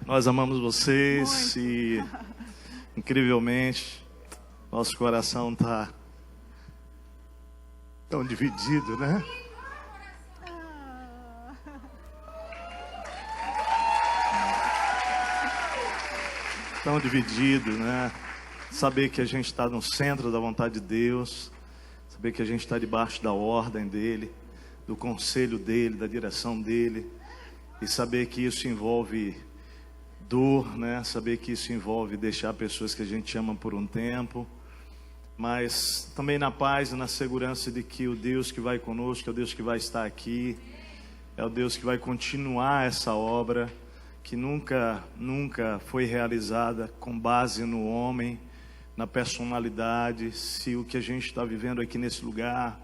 Nós amamos vocês e, incrivelmente, nosso coração está tão dividido, né? Tão dividido, né? Saber que a gente está no centro da vontade de Deus, saber que a gente está debaixo da ordem dEle, do conselho dEle, da direção dEle, e saber que isso envolve dor, né? Saber que isso envolve deixar pessoas que a gente ama por um tempo, mas também na paz e na segurança de que o Deus que vai conosco é o Deus que vai estar aqui, é o Deus que vai continuar essa obra que nunca foi realizada com base no homem, na personalidade. Se o que a gente está vivendo aqui nesse lugar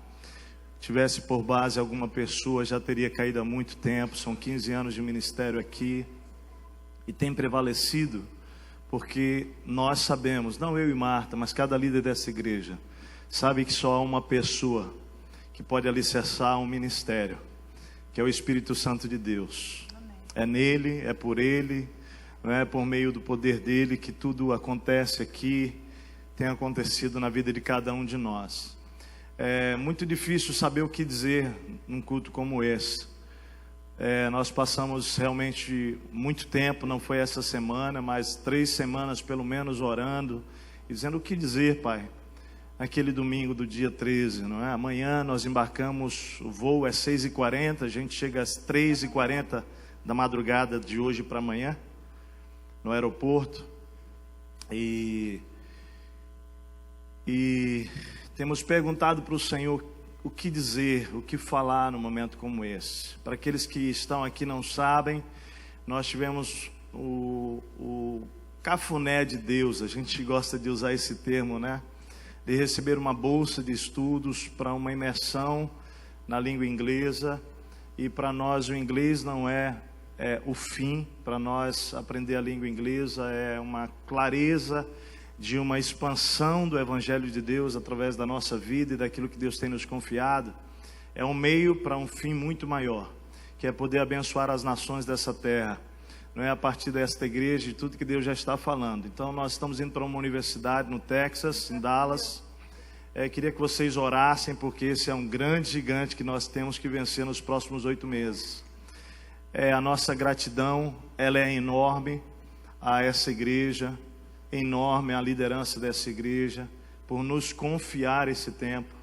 tivesse por base alguma pessoa, já teria caído há muito tempo. São 15 anos de ministério aqui e tem prevalecido porque nós sabemos, não eu e Marta, mas cada líder dessa igreja sabe que só há uma pessoa que pode alicerçar um ministério, que é o Espírito Santo de Deus. Amém. É nele, é por ele, não é por meio do poder dele que tudo acontece aqui, tem acontecido na vida de cada um de nós. É muito difícil saber o que dizer num culto como esse. Nós passamos realmente muito tempo, não foi essa semana, mas 3 semanas pelo menos orando e dizendo o que dizer, Pai, naquele domingo do dia 13, não é? Amanhã nós embarcamos, o voo é 6h40, a gente chega às 3h40 da madrugada de hoje para amanhã, no aeroporto, e temos perguntado para o Senhor o que dizer, o que falar num momento como esse. Para aqueles que estão aqui e não sabem, nós tivemos o cafuné de Deus, a gente gosta de usar esse termo, né? De receber uma bolsa de estudos para uma imersão na língua inglesa. E para nós o inglês não é o fim, para nós aprender a língua inglesa é uma clareza de uma expansão do Evangelho de Deus através da nossa vida e daquilo que Deus tem nos confiado. É um meio para um fim muito maior, que é poder abençoar as nações dessa terra, não é? A partir desta igreja e tudo que Deus já está falando. Então nós estamos indo para uma universidade no Texas, em Dallas. Queria que vocês orassem, porque esse é um grande gigante que nós temos que vencer nos próximos 8 meses. A nossa gratidão, ela é enorme a essa igreja, enorme a liderança dessa igreja, por nos confiar esse tempo.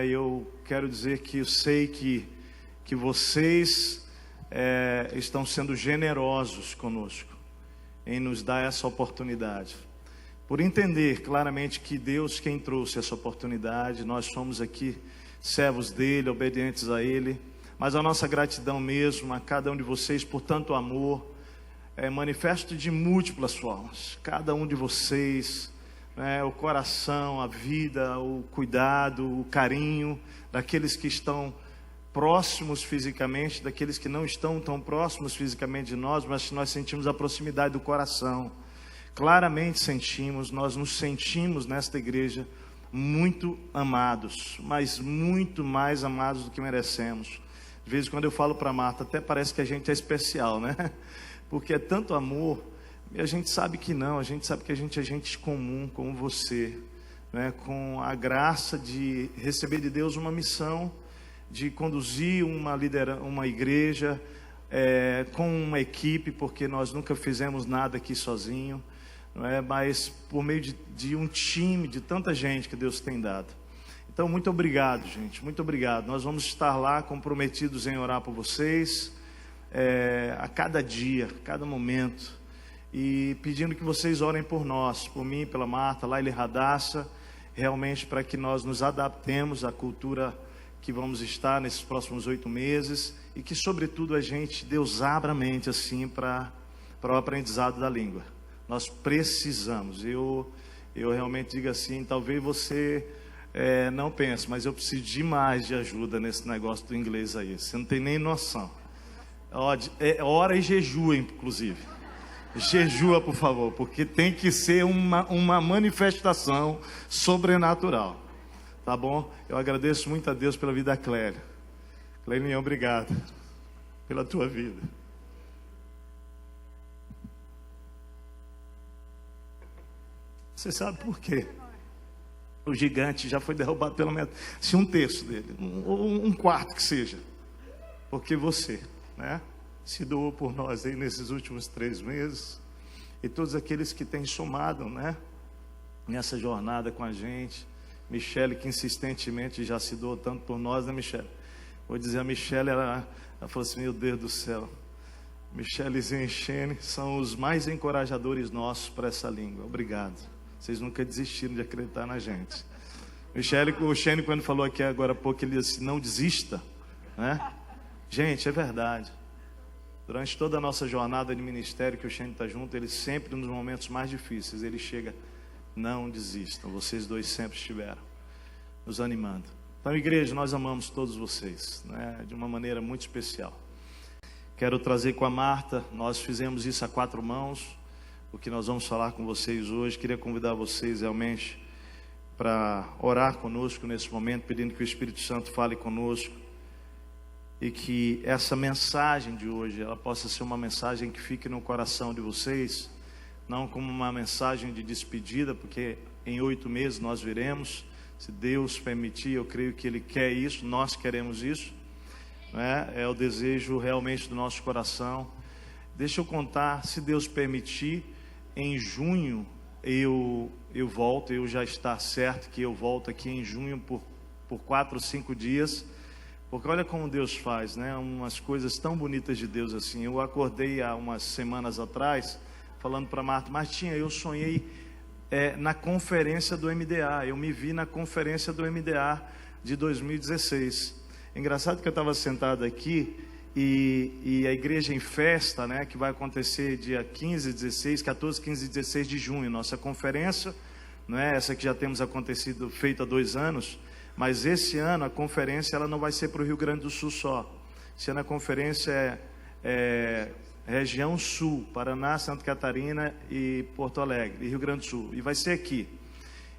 Eu quero dizer que eu sei que vocês estão sendo generosos conosco, em nos dar essa oportunidade. Por entender claramente que Deus quem trouxe essa oportunidade, nós somos aqui servos dele, obedientes a ele, mas a nossa gratidão mesmo a cada um de vocês por tanto amor, manifesto de múltiplas formas. Cada um de vocês, o coração, a vida, o cuidado, o carinho daqueles que estão próximos fisicamente, daqueles que não estão tão próximos fisicamente de nós, mas nós sentimos a proximidade do coração. Claramente sentimos, nós nos sentimos nesta igreja muito amados, mas muito mais amados do que merecemos. De vez em quando eu falo para Marta, até parece que a gente é especial, né? Porque é tanto amor, e a gente sabe que não, a gente sabe que a gente é gente comum, como você, né? Com a graça de receber de Deus uma missão, de conduzir uma igreja, com uma equipe, porque nós nunca fizemos nada aqui sozinho, não é? Mas por meio de um time, de tanta gente que Deus tem dado. Então, muito obrigado, gente, muito obrigado. Nós vamos estar lá comprometidos em orar por vocês, a cada dia, a cada momento, e pedindo que vocês orem por nós, por mim, pela Marta, Laila e Radassa, realmente para que nós nos adaptemos à cultura que vamos estar nesses próximos 8 meses, e que sobretudo Deus abra a mente assim para o aprendizado da língua. Nós precisamos, eu realmente digo assim, talvez você não pense, mas eu preciso demais de ajuda nesse negócio do inglês aí, você não tem nem noção. Ora e jejua, inclusive. Jejua, por favor, porque tem que ser uma manifestação sobrenatural. Tá bom? Eu agradeço muito a Deus pela vida da Clélia. Clélia, obrigado pela tua vida. Você sabe por quê? O gigante já foi derrubado pelo menos, se um terço dele, ou um quarto que seja. Porque você, né, se doou por nós aí nesses últimos 3 meses. E todos aqueles que têm somado, né, nessa jornada com a gente. Michele, que insistentemente já se doou tanto por nós, né, Michele? Vou dizer, a Michele, ela falou assim, meu Deus do céu. Michele e Enchene são os mais encorajadores nossos para essa língua. Obrigado. Vocês nunca desistiram de acreditar na gente. Michele, o Xene, quando falou aqui agora há pouco, ele disse, não desista, né? Gente, é verdade. Durante toda a nossa jornada de ministério que o Xene está junto, ele sempre, nos momentos mais difíceis, ele chega, não desistam. Vocês dois sempre estiveram nos animando. Então, igreja, nós amamos todos vocês, né? De uma maneira muito especial. Quero trazer com a Marta, nós fizemos isso a 4 mãos, o que nós vamos falar com vocês hoje. Queria convidar vocês realmente para orar conosco nesse momento, pedindo que o Espírito Santo fale conosco e que essa mensagem de hoje, ela possa ser uma mensagem que fique no coração de vocês, não como uma mensagem de despedida, porque em 8 meses nós viremos, se Deus permitir, eu creio que Ele quer isso, nós queremos isso, né? É o desejo realmente do nosso coração. Deixa eu contar, se Deus permitir, em junho eu volto, eu já está certo que eu volto aqui em junho por 4 ou 5 dias, porque olha como Deus faz, né? Umas coisas tão bonitas de Deus assim. Eu acordei há umas semanas atrás, falando para Marta, Martinha, eu sonhei na conferência do MDA, eu me vi na conferência do MDA de 2016. Engraçado que eu estava sentado aqui, e a igreja em festa, né, que vai acontecer dia 15, 16, 14, 15 e 16 de junho, nossa conferência, não é essa que já temos acontecido, feita há 2 anos, mas esse ano a conferência ela não vai ser para o Rio Grande do Sul só. Esse ano a conferência é região sul, Paraná, Santa Catarina e Porto Alegre, e Rio Grande do Sul, e vai ser aqui.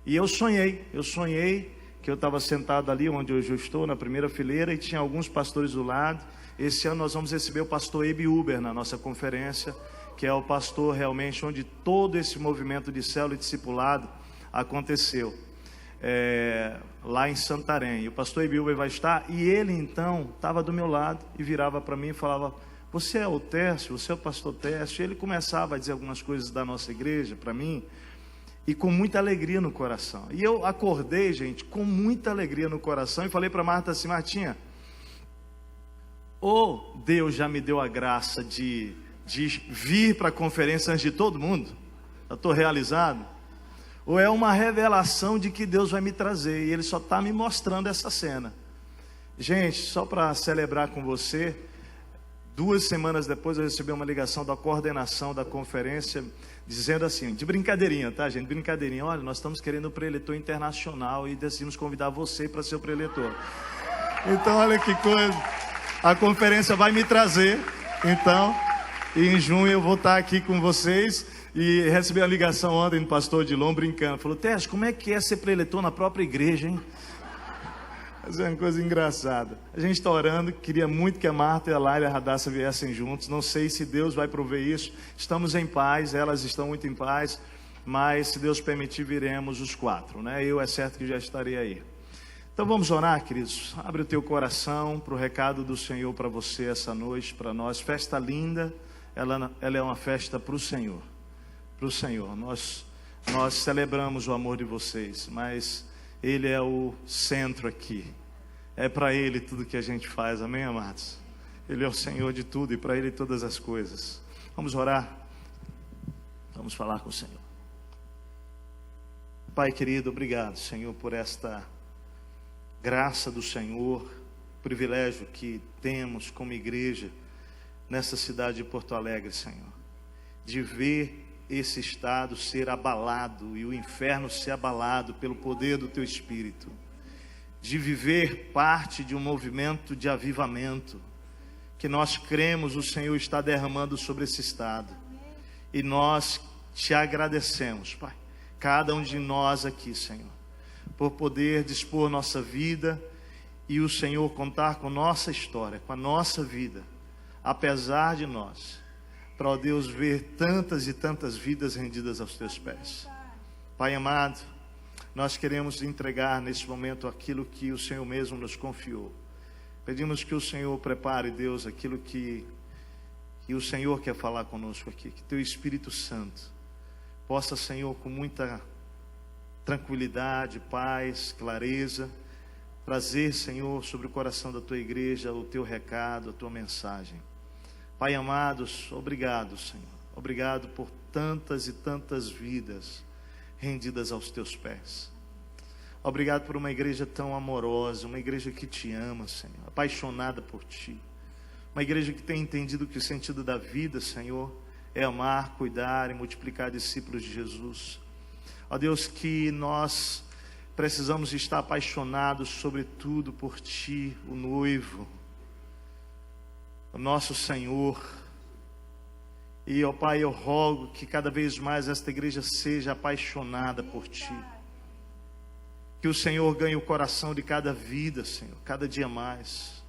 E eu sonhei que eu estava sentado ali onde hoje eu estou, na primeira fileira, e tinha alguns pastores do lado. Esse ano nós vamos receber o pastor Ebi Uber na nossa conferência, que é o pastor realmente onde todo esse movimento de célula e discipulado aconteceu, lá em Santarém. E o pastor Ebi Uber vai estar, e ele então estava do meu lado e virava para mim e falava, você é o Tércio, você é o pastor Tércio. E ele começava a dizer algumas coisas da nossa igreja para mim, e com muita alegria no coração. E eu acordei, gente, com muita alegria no coração, e falei para Marta assim, Martinha, ou Deus já me deu a graça de vir para a conferência antes de todo mundo, eu estou realizado, ou é uma revelação de que Deus vai me trazer, e Ele só está me mostrando essa cena. Gente, só para celebrar com você, 2 semanas depois eu recebi uma ligação da coordenação da conferência, dizendo assim, de brincadeirinha, tá gente, brincadeirinha, olha, nós estamos querendo um preletor internacional e decidimos convidar você para ser o preletor. Então olha que coisa, a conferência vai me trazer, então, e em junho eu vou estar aqui com vocês. E recebi a ligação ontem do pastor Dilon brincando, falou, Tércio, como é que é ser preletor na própria igreja, hein? Mas é uma coisa engraçada. A gente está orando, queria muito que a Marta e a Laila e a Radassa viessem juntos. Não sei se Deus vai prover isso. Estamos em paz, elas estão muito em paz. Mas se Deus permitir, viremos os 4, né? Eu é certo que já estarei aí. Então vamos orar, queridos. Abre o teu coração para o recado do Senhor para você essa noite, para nós. Festa linda, ela é uma festa para o Senhor. Para o Senhor. Nós celebramos o amor de vocês, mas Ele é o centro aqui. É para Ele tudo que a gente faz, amém, amados? Ele é o Senhor de tudo e para Ele todas as coisas. Vamos orar? Vamos falar com o Senhor. Pai querido, obrigado, Senhor, por esta graça do Senhor, privilégio que temos como igreja nessa cidade de Porto Alegre, Senhor, de ver esse estado ser abalado e o inferno ser abalado pelo poder do Teu Espírito, de viver parte de um movimento de avivamento que nós cremos o Senhor está derramando sobre esse estado, e nós Te agradecemos, Pai, cada um de nós aqui, Senhor, por poder dispor nossa vida e o Senhor contar com nossa história, com a nossa vida, apesar de nós, para, ó Deus, ver tantas e tantas vidas rendidas aos Teus pés. Pai amado, nós queremos entregar neste momento aquilo que o Senhor mesmo nos confiou. Pedimos que o Senhor prepare, Deus, aquilo que o Senhor quer falar conosco aqui. Que Teu Espírito Santo possa, Senhor, com muita tranquilidade, paz, clareza, trazer, Senhor, sobre o coração da Tua igreja o Teu recado, a Tua mensagem. Pai amados, obrigado, Senhor. Obrigado por tantas e tantas vidas rendidas aos Teus pés. Obrigado por uma igreja tão amorosa, uma igreja que Te ama, Senhor, apaixonada por Ti. Uma igreja que tem entendido que o sentido da vida, Senhor, é amar, cuidar e multiplicar discípulos de Jesus. Ó Deus, que nós precisamos estar apaixonados sobretudo por Ti, o noivo, o nosso Senhor. E, ó Pai, eu rogo que cada vez mais esta igreja seja apaixonada por Ti. Que o Senhor ganhe o coração de cada vida, Senhor, cada dia mais.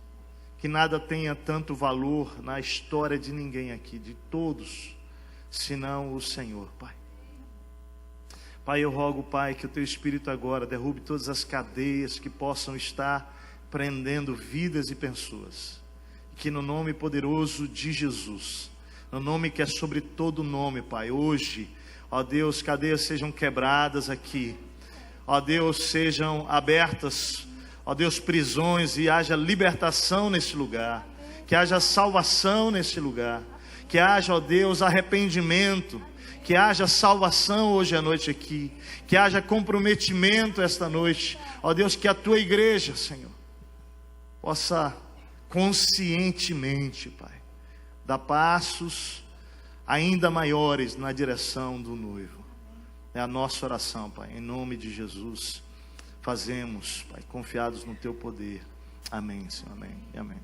Que nada tenha tanto valor na história de ninguém aqui, de todos, senão o Senhor, Pai. Pai, eu rogo, Pai, que o Teu Espírito agora derrube todas as cadeias que possam estar prendendo vidas e pessoas. Que no nome poderoso de Jesus, no nome que é sobre todo nome, Pai, hoje, ó Deus, cadeias sejam quebradas aqui. Ó Deus, sejam abertas, ó Deus, prisões, e haja libertação nesse lugar. Que haja salvação nesse lugar. Que haja, ó Deus, arrependimento. Que haja salvação hoje à noite aqui. Que haja comprometimento esta noite. Ó Deus, que a Tua igreja, Senhor, possa conscientemente, Pai, dar passos ainda maiores na direção do noivo. É a nossa oração, Pai, em nome de Jesus. Fazemos, Pai, confiados no Teu poder. Amém, Senhor, amém e amém.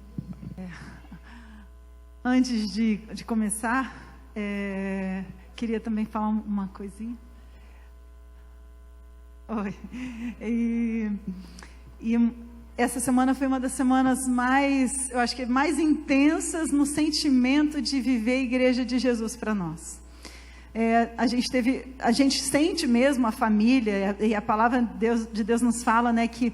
Antes de começar, queria também falar uma coisinha. Oi. E essa semana foi uma das semanas mais, eu acho que mais intensas no sentimento de viver a Igreja de Jesus para nós. A gente sente mesmo a família, e a palavra de Deus nos fala, né, que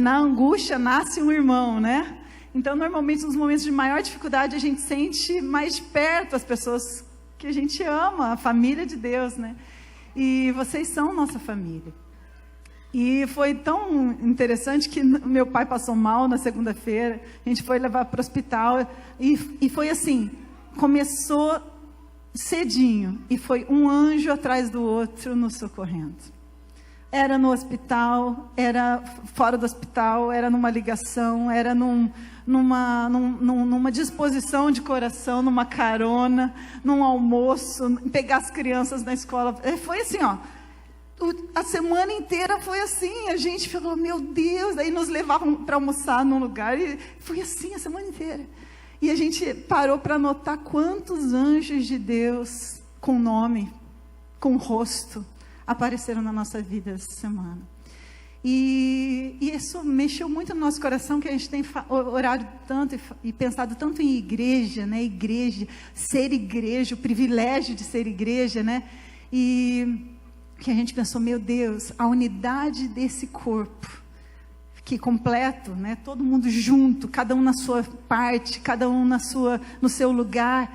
na angústia nasce um irmão, né? Então, normalmente, nos momentos de maior dificuldade, a gente sente mais de perto as pessoas que a gente ama, a família de Deus, né? E vocês são nossa família. E foi tão interessante que meu pai passou mal na segunda-feira, a gente foi levar para o hospital, e foi assim, começou cedinho, e foi um anjo atrás do outro nos socorrendo. Era no hospital, era fora do hospital, era numa ligação, era numa disposição de coração, numa carona, num almoço, pegar as crianças na escola. Foi assim, ó, a semana inteira foi assim. A gente falou, meu Deus, aí nos levavam para almoçar num lugar, e foi assim a semana inteira. E a gente parou para notar quantos anjos de Deus, com nome, com rosto, apareceram na nossa vida essa semana. E isso mexeu muito no nosso coração, que a gente tem orado tanto e pensado tanto em igreja, né? Igreja, ser igreja, o privilégio de ser igreja, né? E que a gente pensou, meu Deus, a unidade desse corpo, que completo, né? Todo mundo junto, cada um na sua parte, cada um no seu lugar,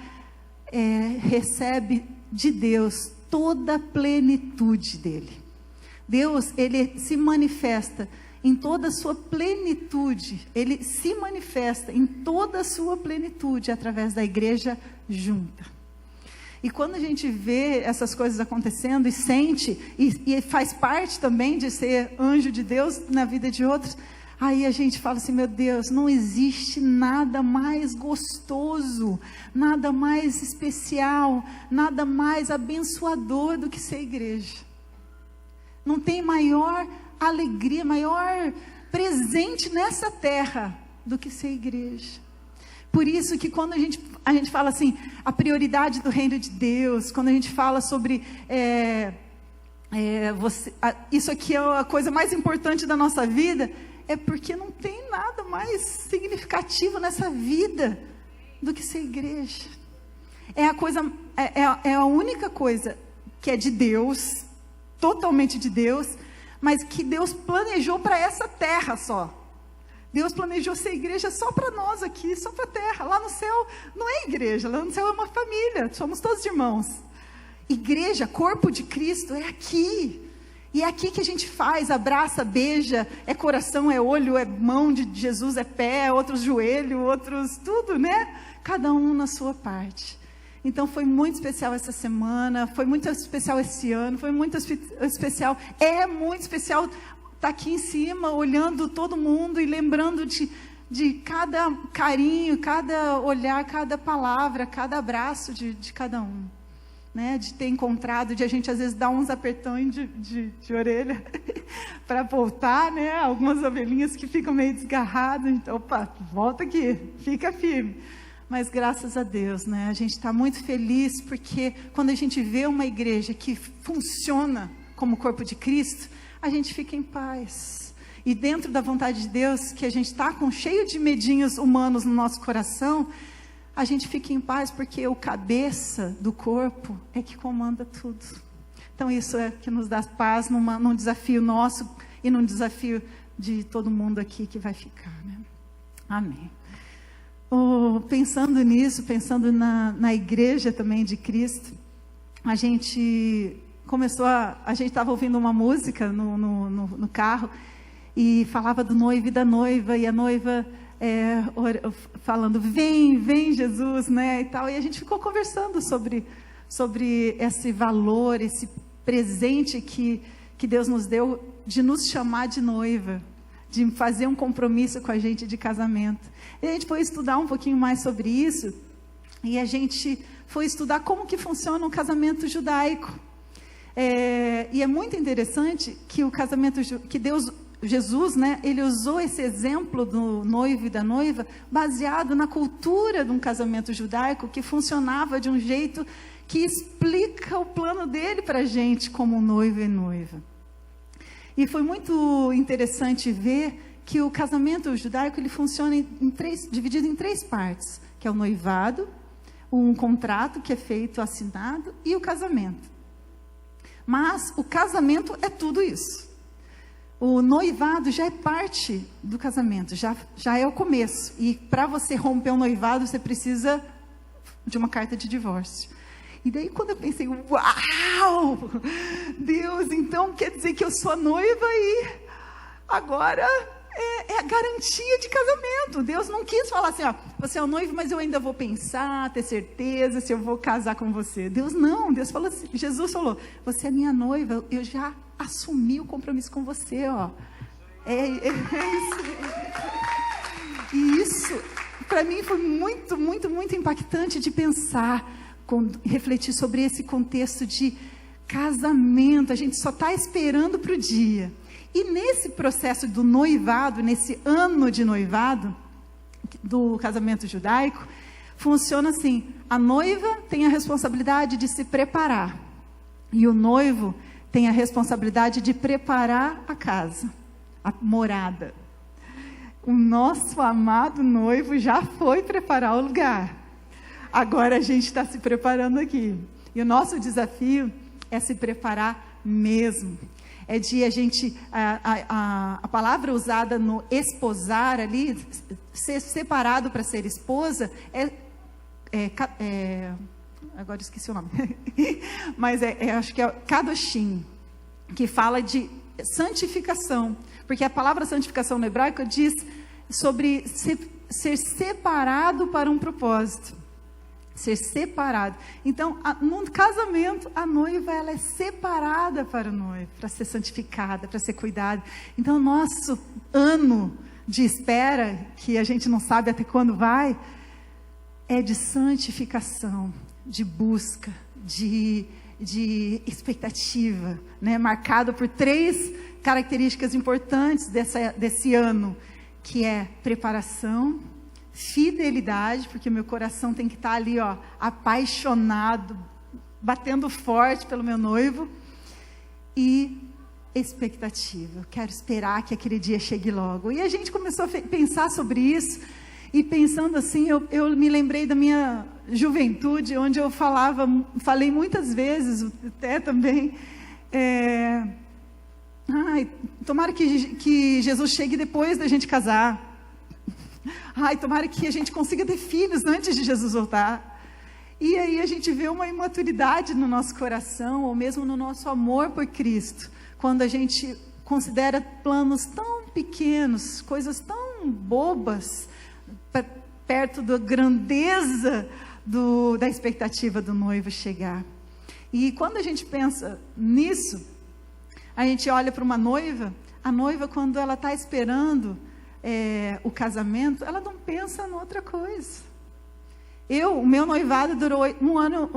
recebe de Deus toda a plenitude dele. Deus, Ele se manifesta em toda a sua plenitude, Ele se manifesta em toda a sua plenitude através da igreja junta. E quando a gente vê essas coisas acontecendo e sente, e faz parte também de ser anjo de Deus na vida de outros, aí a gente fala assim, meu Deus, não existe nada mais gostoso, nada mais especial, nada mais abençoador do que ser igreja. Não tem maior alegria, maior presente nessa terra do que ser igreja. Por isso que quando a gente fala assim, a prioridade do reino de Deus, quando a gente fala sobre isso aqui é a coisa mais importante da nossa vida, é porque não tem nada mais significativo nessa vida do que ser igreja. É a única coisa que é de Deus, totalmente de Deus, mas que Deus planejou para essa terra só. Deus planejou ser igreja só para nós aqui, só para a terra. Lá no céu não é igreja, lá no céu é uma família, somos todos irmãos. Igreja, corpo de Cristo, é aqui. E é aqui que a gente faz, abraça, beija, é coração, é olho, é mão de Jesus, é pé, outros joelho, outros tudo, né? Cada um na sua parte. Então foi muito especial essa semana, foi muito especial esse ano, foi muito especial, é muito especial estar aqui em cima, olhando todo mundo e lembrando de cada carinho, cada olhar, cada palavra, cada abraço de cada um. Né? De ter encontrado, de a gente às vezes dar uns apertões de orelha para voltar, né? Algumas ovelhinhas que ficam meio desgarradas, então, opa, volta aqui, fica firme. Mas graças a Deus, né? A gente está muito feliz, porque quando a gente vê uma igreja que funciona como corpo de Cristo, a gente fica em paz. E dentro da vontade de Deus, que a gente está cheio de medinhos humanos no nosso coração, a gente fica em paz, porque o cabeça do corpo é que comanda tudo. Então isso é que nos dá paz num desafio nosso e num desafio de todo mundo aqui que vai ficar, né? Amém. Pensando nisso, pensando na igreja também de Cristo, a gente começou a gente estava ouvindo uma música no carro, e falava do noivo e da noiva, e a noiva falando, vem Jesus, né, e tal, e a gente ficou conversando sobre esse valor, esse presente que Deus nos deu, de nos chamar de noiva, de fazer um compromisso com a gente de casamento. E a gente foi estudar um pouquinho mais sobre isso, e a gente foi estudar como que funciona um casamento judaico. E é muito interessante que o casamento, que Jesus, né, ele usou esse exemplo do noivo e da noiva, baseado na cultura de um casamento judaico, que funcionava de um jeito que explica o plano dele para a gente, como noivo e noiva. E foi muito interessante ver que o casamento judaico, ele funciona dividido em 3 partes, que é o noivado, um contrato que é feito, assinado, e o casamento. Mas o casamento é tudo isso. O noivado já é parte do casamento, já é o começo. E para você romper um noivado, você precisa de uma carta de divórcio. E daí quando eu pensei, uau, Deus, então quer dizer que eu sou a noiva e agora é a garantia de casamento. Deus não quis falar assim, ó, você é o noivo, mas eu ainda vou pensar, ter certeza se eu vou casar com você. Deus não, Deus falou assim, Jesus falou, você é minha noiva, eu já assumi o compromisso com você, ó. É isso. E isso, para mim, foi muito, muito, muito impactante de pensar, refletir sobre esse contexto de casamento. A gente só está esperando para o dia. E nesse processo do noivado, nesse ano de noivado, do casamento judaico, funciona assim, a noiva tem a responsabilidade de se preparar, e o noivo tem a responsabilidade de preparar a casa, a morada. O nosso amado noivo já foi preparar o lugar. Agora a gente está se preparando aqui. E o nosso desafio é se preparar mesmo. É de a gente, a palavra usada no esposar ali, ser separado para ser esposa, agora esqueci o nome, mas acho que é kadoshim, que fala de santificação, porque a palavra santificação no hebraico diz sobre ser separado para um propósito. Ser separado. Então, no casamento, a noiva, ela é separada para o noivo, para ser santificada, para ser cuidada. Então, o nosso ano de espera, que a gente não sabe até quando vai, é de santificação, de busca, de expectativa, né? Marcado por 3 características importantes desse ano, que é preparação, fidelidade, porque meu coração tem que estar ali, ó, apaixonado, batendo forte pelo meu noivo, e expectativa. Eu quero esperar que aquele dia chegue logo. E a gente começou a pensar sobre isso, e pensando assim, eu me lembrei da minha juventude, onde eu falei muitas vezes, até também, Tomara que Jesus chegue depois da gente casar. Tomara que a gente consiga ter filhos antes de Jesus voltar. E aí a gente vê uma imaturidade no nosso coração, ou mesmo no nosso amor por Cristo, quando a gente considera planos tão pequenos, coisas tão bobas, perto da grandeza da expectativa do noivo chegar. E quando a gente pensa nisso, a gente olha para uma noiva, a noiva, quando ela está esperando o casamento, ela não pensa em outra coisa. O meu noivado durou um ano,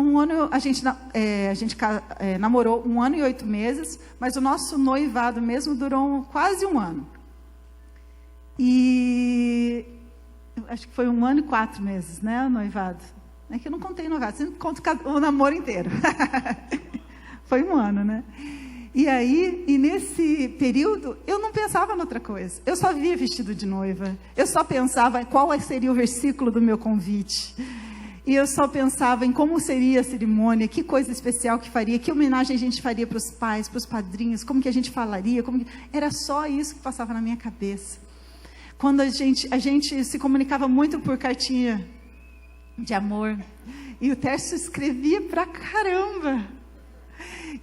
a gente namorou 1 ano e 8 meses, mas o nosso noivado mesmo durou quase 1 ano. E acho que foi 1 ano e 4 meses, né, o noivado. É que eu não contei noivado, sempre conto o namoro inteiro. Foi 1 ano, né? E nesse período, eu não pensava em outra coisa. Eu só via vestido de noiva. Eu só pensava em qual seria o versículo do meu convite. E eu só pensava em como seria a cerimônia, que coisa especial que faria, que homenagem a gente faria para os pais, para os padrinhos, como que a gente falaria. Era só isso que passava na minha cabeça. Quando a gente se comunicava muito por cartinha de amor. E o Tércio escrevia pra caramba.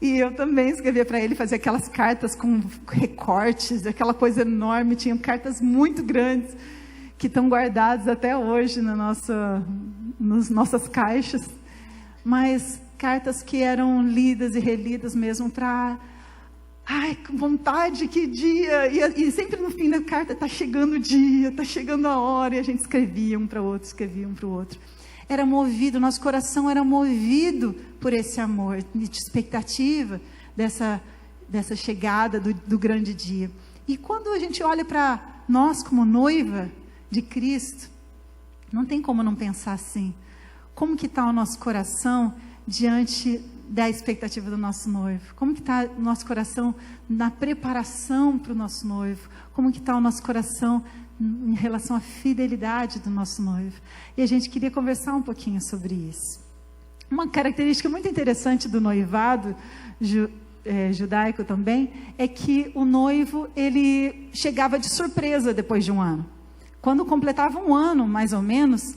E eu também escrevia para ele, fazia aquelas cartas com recortes, aquela coisa enorme. Tinham cartas muito grandes que estão guardadas até hoje nas nossas caixas. Mas cartas que eram lidas e relidas mesmo para... que vontade, que dia! E sempre no fim da carta, está chegando o dia, está chegando a hora. E a gente escrevia um para o outro, Era movido, nosso coração era movido por esse amor, de expectativa dessa chegada do grande dia. E quando a gente olha para nós como noiva de Cristo, não tem como não pensar assim. Como que está o nosso coração diante da expectativa do nosso noivo? Como que está o nosso coração na preparação para o nosso noivo? Como que está o nosso coração em relação à fidelidade do nosso noivo? E a gente queria conversar um pouquinho sobre isso. Uma característica muito interessante do noivado judaico também é que o noivo, ele chegava de surpresa depois de 1 ano. Quando completava 1 ano, mais ou menos,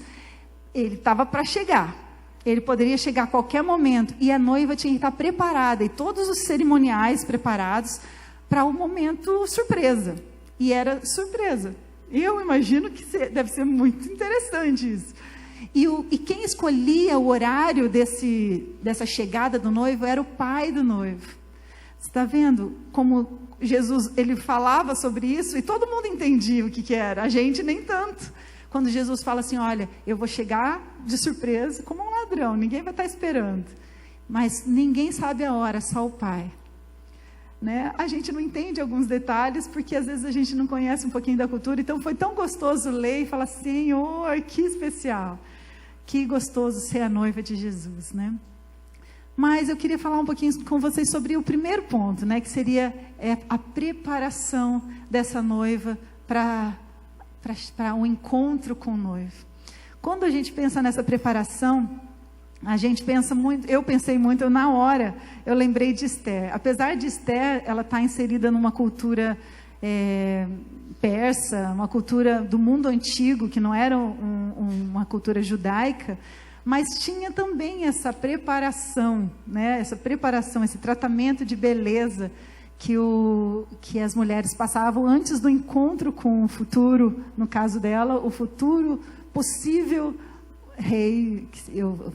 ele estava para chegar. Ele poderia chegar a qualquer momento e a noiva tinha que estar preparada e todos os cerimoniais preparados para o momento surpresa. E era surpresa. Eu imagino que deve ser muito interessante isso. E quem escolhia o horário dessa chegada do noivo era o pai do noivo. Você está vendo como Jesus, ele falava sobre isso e todo mundo entendia o que era. A gente nem tanto. Quando Jesus fala assim, olha, eu vou chegar de surpresa como um ladrão, ninguém vai estar esperando. Mas ninguém sabe a hora, só o pai. Né? A gente não entende alguns detalhes, porque às vezes a gente não conhece um pouquinho da cultura, então foi tão gostoso ler e falar, Senhor, que especial, que gostoso ser a noiva de Jesus, né? Mas eu queria falar um pouquinho com vocês sobre o primeiro ponto, né? Que seria a preparação dessa noiva para um encontro com o noivo. Quando a gente pensa nessa preparação, a gente pensa muito, eu pensei muito, na hora, eu lembrei de Esther. Apesar de Esther, ela está inserida numa cultura persa, uma cultura do mundo antigo, que não era uma cultura judaica, mas tinha também essa preparação, né? Essa preparação, esse tratamento de beleza que as mulheres passavam antes do encontro com o futuro, no caso dela, o futuro possível rei, o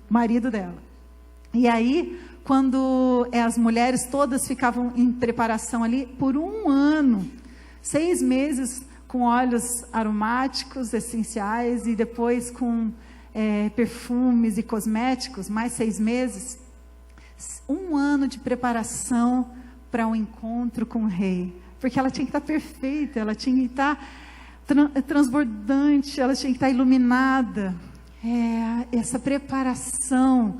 marido dela. E aí, quando as mulheres todas ficavam em preparação ali por 1 ano, 6 meses com óleos aromáticos, essenciais, e depois com perfumes e cosméticos, mais 6 meses, 1 ano de preparação para um encontro com o rei, porque ela tinha que estar perfeita, ela tinha que estar transbordante, ela tinha que estar iluminada. Essa preparação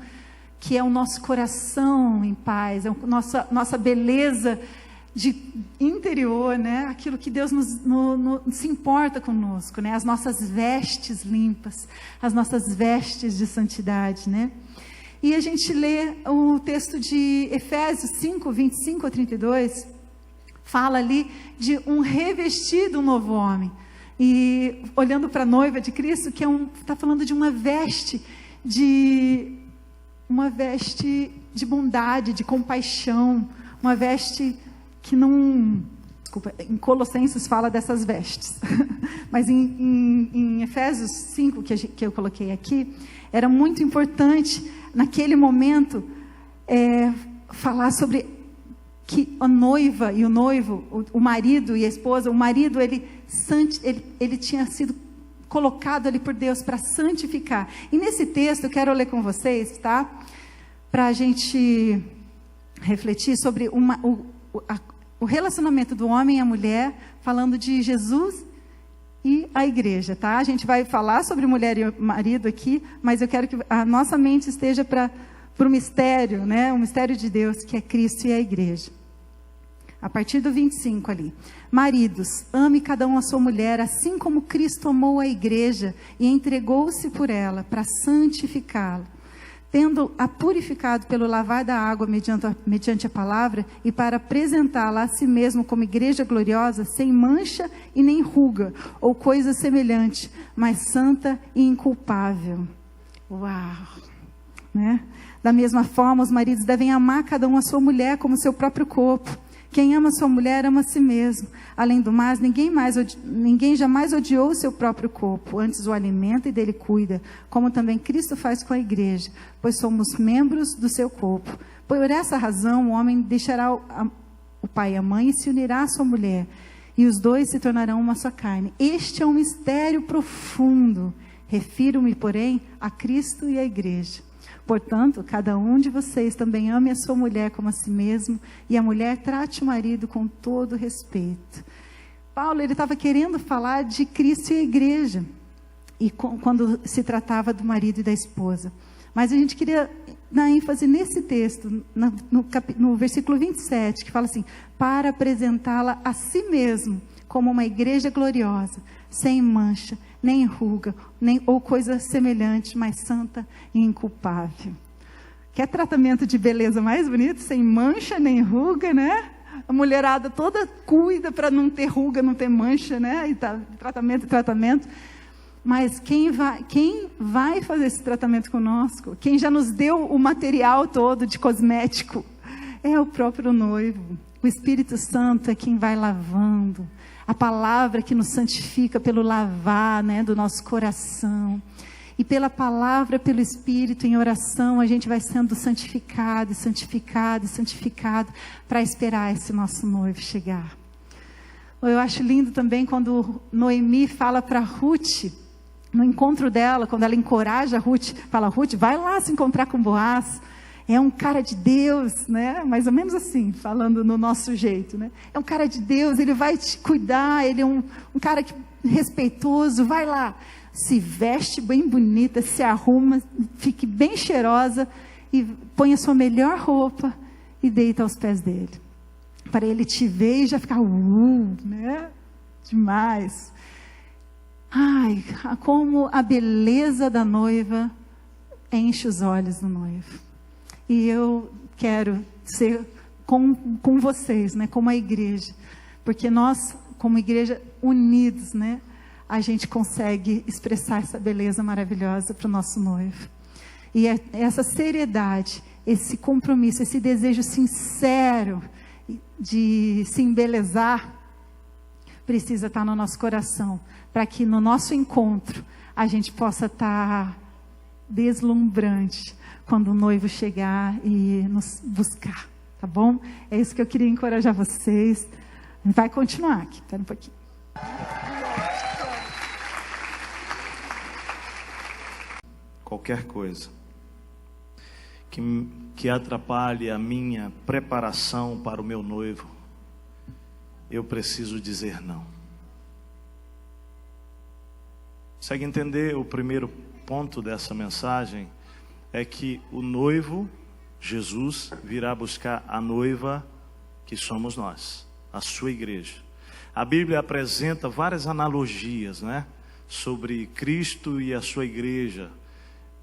que é o nosso coração em paz, é nossa beleza interior, né? Aquilo que Deus se importa conosco, né? As nossas vestes limpas, as nossas vestes de santidade, né? E a gente lê o texto de Efésios 5, 25 a 32, fala ali de um revestir do novo homem. E olhando para a noiva de Cristo, que está falando de uma veste de bondade, de compaixão, uma veste que não... Desculpa, em Colossenses fala dessas vestes, mas em Efésios 5, que eu coloquei aqui, era muito importante, naquele momento, falar sobre que a noiva e o noivo, o marido e a esposa, o marido, ele tinha sido colocado ali por Deus para santificar. E nesse texto, eu quero ler com vocês, tá? Para a gente refletir sobre o relacionamento do homem e a mulher, falando de Jesus e a igreja, tá? A gente vai falar sobre mulher e marido aqui, mas eu quero que a nossa mente esteja para o mistério, né? O mistério de Deus, que é Cristo e a igreja. A partir do 25 ali. Maridos, ame cada um a sua mulher, assim como Cristo amou a igreja e entregou-se por ela, para santificá-la, tendo-a purificado pelo lavar da água mediante a palavra, e para apresentá-la a si mesmo como igreja gloriosa, sem mancha e nem ruga, ou coisa semelhante, mas santa e inculpável. Uau! Né? Da mesma forma, os maridos devem amar cada um a sua mulher como seu próprio corpo. Quem ama sua mulher ama a si mesmo. Além do mais, ninguém jamais odiou o seu próprio corpo, antes o alimenta e dele cuida, como também Cristo faz com a igreja, pois somos membros do seu corpo. Por essa razão, o homem deixará o pai e a mãe e se unirá à sua mulher, e os dois se tornarão uma só carne. Este é um mistério profundo. Refiro-me, porém, a Cristo e à igreja. Portanto, cada um de vocês também ame a sua mulher como a si mesmo, e a mulher trate o marido com todo respeito. Paulo, ele estava querendo falar de Cristo e a igreja, e quando se tratava do marido e da esposa. Mas a gente queria dar ênfase nesse texto, no versículo 27, que fala assim: para apresentá-la a si mesmo como uma igreja gloriosa, sem mancha, nem ruga, ou coisa semelhante, mas santa e inculpável. Quer tratamento de beleza mais bonito? Sem mancha, nem ruga, né? A mulherada toda cuida para não ter ruga, não ter mancha, né? E tá, tratamento. Mas quem vai fazer esse tratamento conosco? Quem já nos deu o material todo de cosmético? É o próprio noivo. O Espírito Santo é quem vai lavando. A palavra que nos santifica pelo lavar, né, do nosso coração. E pela palavra, pelo Espírito, em oração, a gente vai sendo santificado, para esperar esse nosso noivo chegar. Eu acho lindo também quando Noemi fala para Ruth, no encontro dela, quando ela encoraja Ruth, fala: Ruth, vai lá se encontrar com Boaz. É um cara de Deus, né? Mais ou menos assim, falando no nosso jeito, né? É um cara de Deus, ele vai te cuidar, ele é um cara respeitoso, vai lá. Se veste bem bonita, se arruma, fique bem cheirosa e põe a sua melhor roupa e deita aos pés dele. Para ele te ver e já ficar, né? Demais. Ai, como a beleza da noiva enche os olhos do noivo. E eu quero ser com vocês, né, como a igreja, porque nós, como igreja, unidos, né, a gente consegue expressar essa beleza maravilhosa para o nosso noivo. E essa seriedade, esse compromisso, esse desejo sincero de se embelezar, precisa estar no nosso coração, para que no nosso encontro a gente possa estar deslumbrante, quando o noivo chegar e nos buscar, tá bom? É isso que eu queria encorajar vocês. Vai continuar aqui, espera um pouquinho. Qualquer coisa que atrapalhe a minha preparação para o meu noivo, eu preciso dizer não. Consegue entender o primeiro ponto dessa mensagem? É que o noivo, Jesus, virá buscar a noiva que somos nós, a sua igreja. A Bíblia apresenta várias analogias, né, sobre Cristo e a sua igreja.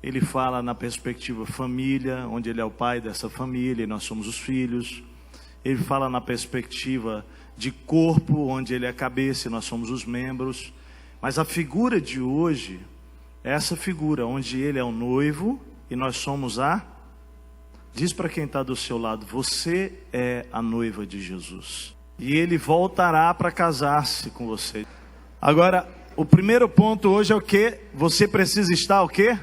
Ele fala na perspectiva família, onde ele é o pai dessa família e nós somos os filhos. Ele fala na perspectiva de corpo, onde ele é a cabeça e nós somos os membros. Mas a figura de hoje é essa figura, onde ele é o noivo e nós somos a... Diz para quem está do seu lado, você é a noiva de Jesus. E ele voltará para casar-se com você. Agora, o primeiro ponto hoje é o quê? Você precisa estar o quê?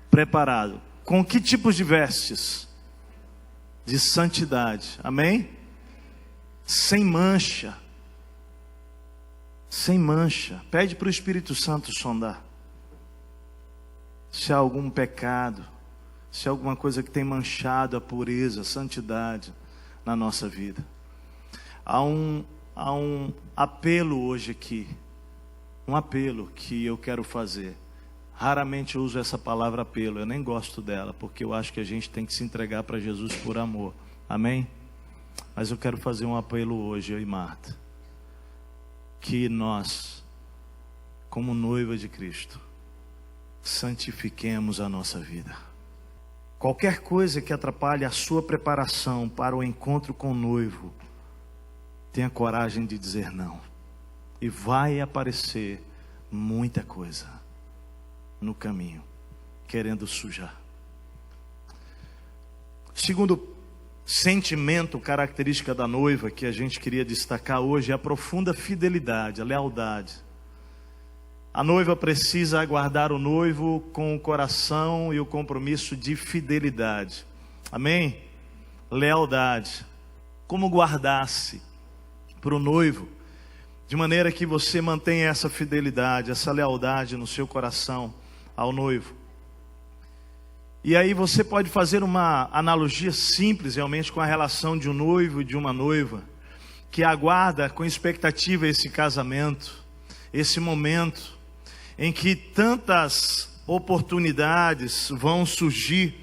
Preparado. Com que tipos de vestes? De santidade. Amém? Sem mancha. Sem mancha. Pede para o Espírito Santo sondar. Se há algum pecado, se há alguma coisa que tem manchado a pureza, a santidade na nossa vida. Há um apelo hoje aqui. Um apelo que eu quero fazer. Raramente eu uso essa palavra apelo, eu nem gosto dela, porque eu acho que a gente tem que se entregar para Jesus por amor, amém? Mas eu quero fazer um apelo hoje, eu e Marta, que nós, como noiva de Cristo, santifiquemos a nossa vida. Qualquer coisa que atrapalhe a sua preparação para o encontro com o noivo, tenha coragem de dizer não, e vai aparecer muita coisa no caminho, querendo sujar. Segundo sentimento, característica da noiva que a gente queria destacar hoje é a profunda fidelidade, a lealdade. A noiva precisa aguardar o noivo com o coração e o compromisso de fidelidade. Amém? Lealdade. Como guardar-se para o noivo, de maneira que você mantenha essa fidelidade, essa lealdade no seu coração ao noivo. E aí você pode fazer uma analogia simples realmente com a relação de um noivo e de uma noiva, que aguarda com expectativa esse casamento, esse momento em que tantas oportunidades vão surgir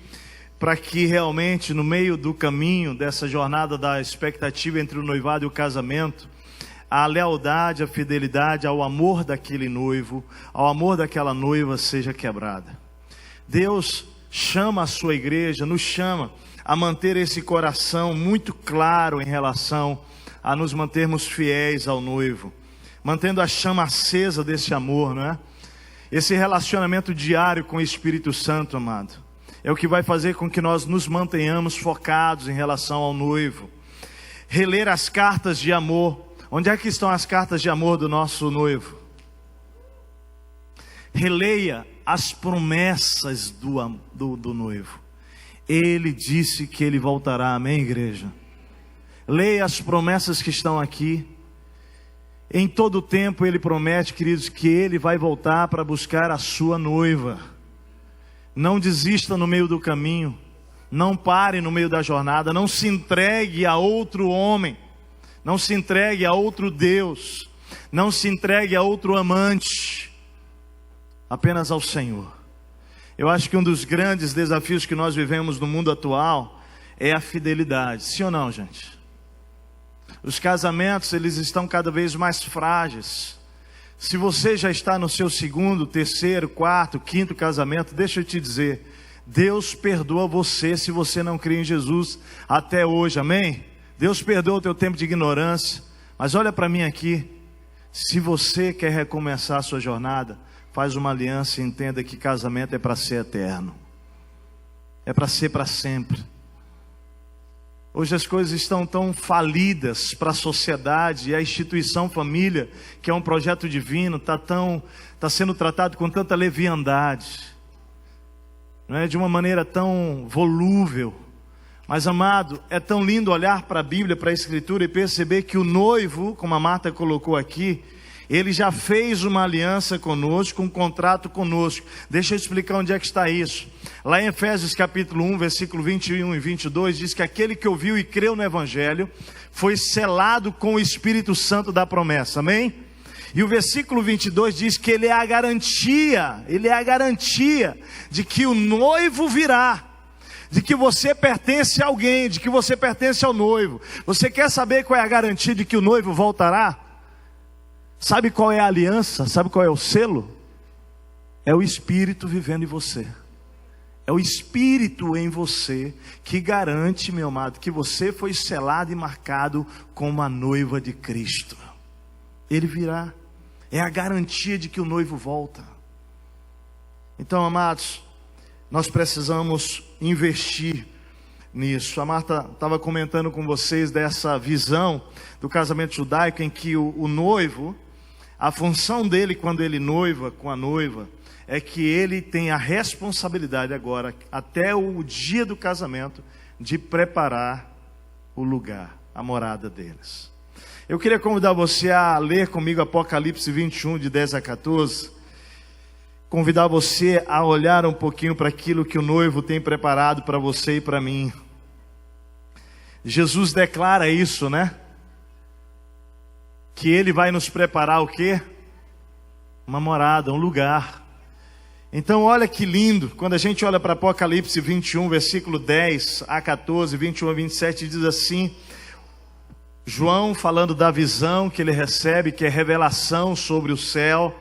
para que realmente no meio do caminho dessa jornada da expectativa entre o noivado e o casamento, a lealdade, a fidelidade ao amor daquele noivo, ao amor daquela noiva seja quebrada. Deus chama a sua igreja, nos chama a manter esse coração muito claro em relação a nos mantermos fiéis ao noivo, mantendo a chama acesa desse amor, não é? Esse relacionamento diário com o Espírito Santo, amado, é o que vai fazer com que nós nos mantenhamos focados em relação ao noivo. Reler as cartas de amor. Onde é que estão as cartas de amor do nosso noivo? Releia as promessas do noivo. Ele disse que ele voltará, amém, igreja? Leia as promessas que estão aqui. Em todo o tempo ele promete, queridos, que ele vai voltar para buscar a sua noiva. Não desista no meio do caminho. Não pare no meio da jornada. Não se entregue a outro homem. Não se entregue a outro Deus. Não se entregue a outro amante. Apenas ao Senhor. Eu acho que um dos grandes desafios que nós vivemos no mundo atual é a fidelidade. Sim ou não, gente? Os casamentos, eles estão cada vez mais frágeis. Se você já está no seu segundo, terceiro, quarto, quinto casamento, deixa eu te dizer, Deus perdoa você se você não crê em Jesus até hoje, amém? Deus perdoa o teu tempo de ignorância, mas olha para mim aqui, se você quer recomeçar a sua jornada, faz uma aliança e entenda que casamento é para ser eterno, é para ser para sempre. Hoje as coisas estão tão falidas para a sociedade e a instituição família, que é um projeto divino, está sendo tratado com tanta leviandade, não é? De uma maneira tão volúvel. Mas amado, é tão lindo olhar para a Bíblia, para a Escritura e perceber que o noivo, como a Marta colocou aqui, ele já fez uma aliança conosco, um contrato conosco. Deixa eu explicar onde é que está isso. Lá em Efésios capítulo 1, versículo 21 e 22, diz que aquele que ouviu e creu no Evangelho, foi selado com o Espírito Santo da promessa, amém? E o versículo 22 diz que ele é a garantia de que o noivo virá. De que você pertence a alguém, de que você pertence ao noivo. Você quer saber qual é a garantia de que o noivo voltará? Sabe qual é a aliança? Sabe qual é o selo? É o Espírito vivendo em você. É o Espírito em você que garante, meu amado, que você foi selado e marcado como a noiva de Cristo. Ele virá. É a garantia de que o noivo volta. Então, amados, nós precisamos investir nisso. A Marta estava comentando com vocês dessa visão do casamento judaico, em que o noivo, a função dele quando ele noiva com a noiva, é que ele tem a responsabilidade agora, até o dia do casamento, de preparar o lugar, a morada deles. Eu queria convidar você a ler comigo Apocalipse 21, de 10 a 14. Convidar você a olhar um pouquinho para aquilo que o noivo tem preparado para você e para mim. Jesus declara isso, né? Que Ele vai nos preparar o quê? Uma morada, um lugar. Então olha que lindo, quando a gente olha para Apocalipse 21, versículo 10 a 14, 21 a 27, diz assim: João falando da visão que ele recebe, que é revelação sobre o céu,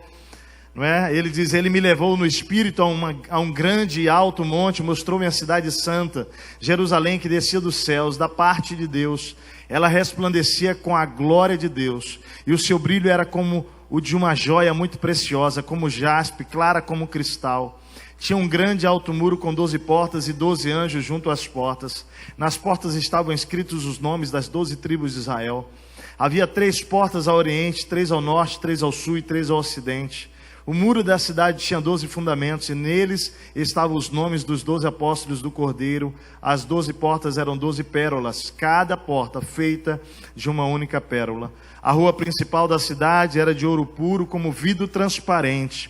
não é? Ele diz: Ele me levou no Espírito a um grande e alto monte, mostrou-me a cidade santa, Jerusalém, que descia dos céus, da parte de Deus. Ela resplandecia com a glória de Deus, e o seu brilho era como o de uma joia muito preciosa, como jaspe, clara como cristal. Tinha um grande alto muro com 12 portas e 12 anjos junto às portas. Nas portas estavam escritos os nomes das 12 tribos de Israel. Havia 3 portas ao oriente, 3 ao norte, 3 ao sul e 3 ao ocidente. O muro da cidade tinha 12 fundamentos, e neles estavam os nomes dos 12 apóstolos do Cordeiro. As 12 portas eram 12 pérolas, cada porta feita de uma única pérola. A rua principal da cidade era de ouro puro, como vidro transparente.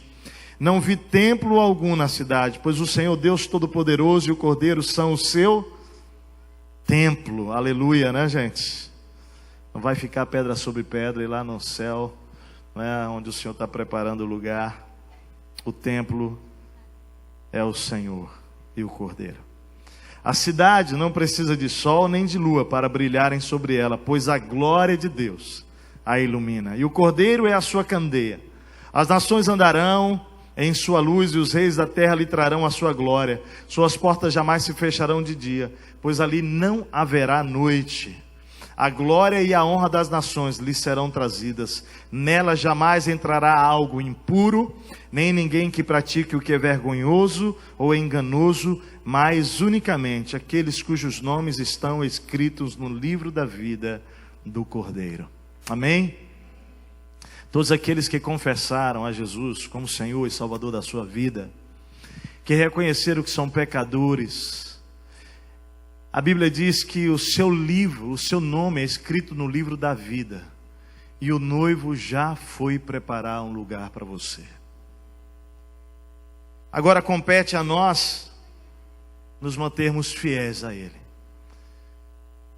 Não vi templo algum na cidade, pois o Senhor Deus Todo-Poderoso e o Cordeiro são o seu templo. Aleluia, né, gente? Não vai ficar pedra sobre pedra, e lá no céu, onde o Senhor está preparando o lugar, o templo é o Senhor e o Cordeiro. A cidade não precisa de sol nem de lua para brilharem sobre ela, pois a glória de Deus a ilumina, e o Cordeiro é a sua candeia. As nações andarão em sua luz, e os reis da terra lhe trarão a sua glória. Suas portas jamais se fecharão de dia, pois ali não haverá noite. A glória e a honra das nações lhe serão trazidas. Nela jamais entrará algo impuro, nem ninguém que pratique o que é vergonhoso ou enganoso, mas unicamente aqueles cujos nomes estão escritos no livro da vida do Cordeiro. Amém? Todos aqueles que confessaram a Jesus como Senhor e Salvador da sua vida, que reconheceram que são pecadores, a Bíblia diz que o seu livro, o seu nome é escrito no livro da vida, e o noivo já foi preparar um lugar para você. Agora compete a nós nos mantermos fiéis a Ele.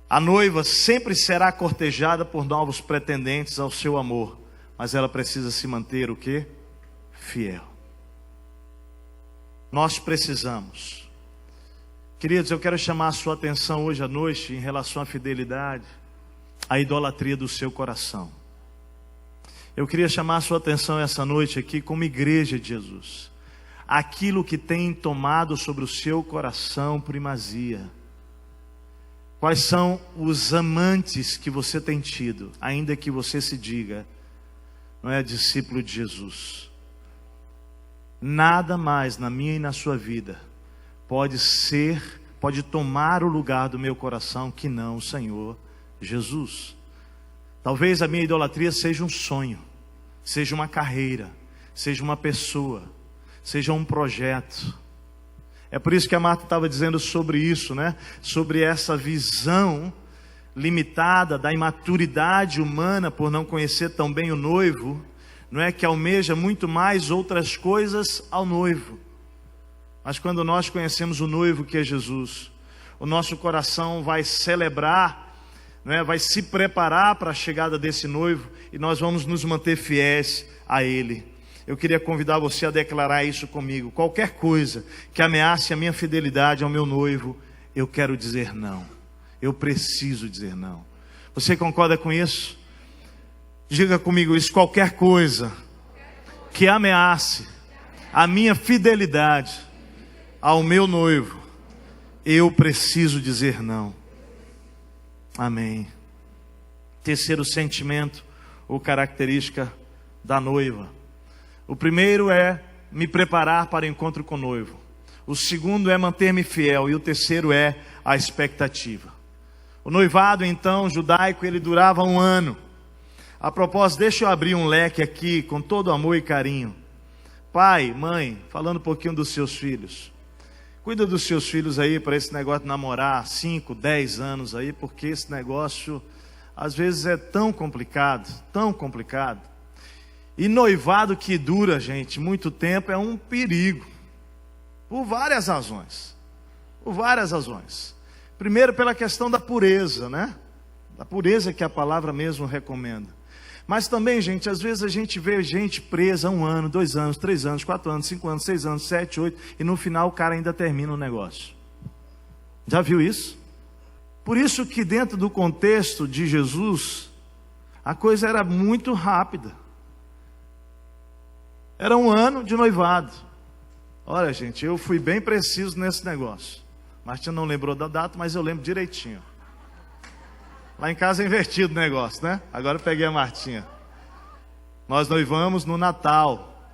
A noiva sempre será cortejada por novos pretendentes ao seu amor, mas ela precisa se manter o quê? Fiel. Nós precisamos. Queridos, eu quero chamar a sua atenção hoje à noite em relação à fidelidade, à idolatria do seu coração. Eu queria chamar a sua atenção essa noite aqui como igreja de Jesus. Aquilo que tem tomado sobre o seu coração primazia. Quais são os amantes que você tem tido, ainda que você se diga, não é discípulo de Jesus? Nada mais na minha e na sua vida pode tomar o lugar do meu coração que não o Senhor Jesus. Talvez a minha idolatria seja um sonho, seja uma carreira, seja uma pessoa, seja um projeto. É por isso que a Marta estava dizendo sobre isso, né? Sobre essa visão limitada da imaturidade humana por não conhecer tão bem o noivo, não é, que almeja muito mais outras coisas ao noivo. Mas quando nós conhecemos o noivo que é Jesus, o nosso coração vai celebrar, não é, vai se preparar para a chegada desse noivo, e nós vamos nos manter fiéis a Ele. Eu queria convidar você a declarar isso comigo. Qualquer coisa que ameace a minha fidelidade ao meu noivo, eu quero dizer não. Eu preciso dizer não. Você concorda com isso? Diga comigo isso. Qualquer coisa que ameace a minha fidelidade ao meu noivo, eu preciso dizer não. Amém. Terceiro sentimento ou característica da noiva. O primeiro é me preparar para o encontro com o noivo. O segundo é manter-me fiel. E o terceiro é a expectativa. O noivado, então, judaico, ele durava 1 ano. A propósito, deixa eu abrir um leque aqui com todo amor e carinho. Pai, mãe, falando um pouquinho dos seus filhos. Cuida dos seus filhos aí para esse negócio de namorar 5, 10 anos aí, porque esse negócio às vezes é tão complicado, tão complicado. E noivado que dura, gente, muito tempo é um perigo. Por várias razões. Por várias razões. Primeiro pela questão da pureza, né? Da pureza que a palavra mesmo recomenda. Mas também, gente, às vezes a gente vê gente presa 1 ano, 2 anos, 3 anos, 4 anos, 5 anos, 6 anos, 7, 8, e no final o cara ainda termina o negócio. Já viu isso? Por isso que dentro do contexto de Jesus, a coisa era muito rápida. Era 1 ano de noivado. Olha, gente, eu fui bem preciso nesse negócio. Martinha não lembrou da data, mas eu lembro direitinho. Lá em casa é invertido o negócio, né? Agora eu peguei a Martinha. Nós noivamos no Natal.